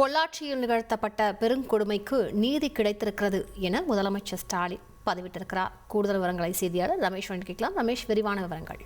பொள்ளாச்சியில் நிகழ்த்தப்பட்ட பெருங்கொடுமைக்கு நீதி கிடைத்திருக்கிறது என முதலமைச்சர் ஸ்டாலின் பதிவிட்டிருக்கிறார். கூடுதல் விவரங்களை செய்தியாளர் ரமேஷ் கேட்கலாம். ரமேஷ், விரிவான விவரங்கள்.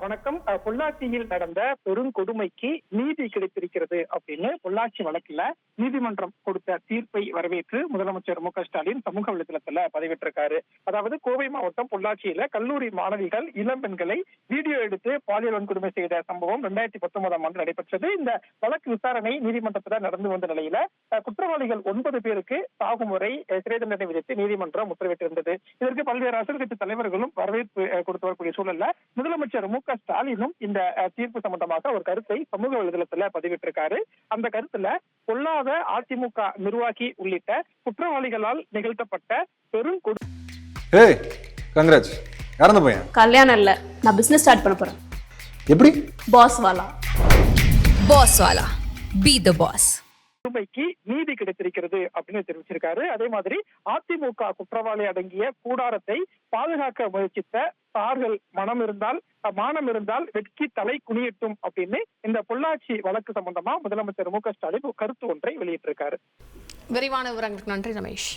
வணக்கம். பொள்ளாச்சியில் நடந்த பெருங்கொடுமைக்கு நீதி கிடைத்திருக்கிறது அப்படின்னு பொள்ளாச்சி வழக்குல நீதிமன்றம் கொடுத்த தீர்ப்பை வரவேற்று முதலமைச்சர் மு.க. ஸ்டாலின் சமூக வலைதளத்துல பதிவிட்டிருக்காரு. அதாவது கோவை மாவட்டம் பொள்ளாச்சியில கல்லூரி மாணவிகள் இளம் பெண்களை வீடியோ எடுத்து பாலியல் வன்கொடுமை செய்த சம்பவம் 2019ஆம் ஆண்டு நடைபெற்றது. இந்த வழக்கு விசாரணை நீதிமன்றத்துல நடந்து வந்த நிலையில குற்றவாளிகள் 9 பேருக்கு சாகும் வரை சிறை தண்டனை விதித்து நீதிமன்றம் உத்தரவிட்டிருந்தது. இதற்கு பல்வேறு அரசியல் கட்சி தலைவர்களும் வரவேற்பு கொடுத்து வரக்கூடிய சூழல்ல முதலமைச்சர் மு.க. ஸ்டாலினும் இந்த தீர்ப்பு சம்பந்தமாக ஒரு கருத்தை சமூக வலைதளத்துல பதிவிட்டிருக்காரு. அந்த கருத்துல பொல்லாத அதிமுக நிர்வாகி உள்ளிட்ட குற்றவாளிகளால் நிகழ்த்தப்பட்ட கல்யாணம் இல்ல, நான் பிசினஸ் ஸ்டார்ட் பண்ண போறேன். எப்படி? பாஸ் வாலா பி தி பாஸ். கொடுமைக்கு நீதி கிடைத்திருக்கிறது அப்படின்னு தெரிவிச்சிருக்காரு. அதே மாதிரி அதிமுக குற்றவாளி அடங்கிய கூடாரத்தை பாதுகாக்க முயற்சித்த சார்கள் மானம் இருந்தால் வெட்கி தலை குனியட்டும் அப்படின்னு இந்த பொள்ளாச்சி வழக்கு சம்பந்தமா முதலமைச்சர் மு.க. ஸ்டாலின் கருத்து ஒன்றை வெளியிட்டிருக்காரு. விரிவான விவரங்களுக்கு நன்றி ரமேஷ்.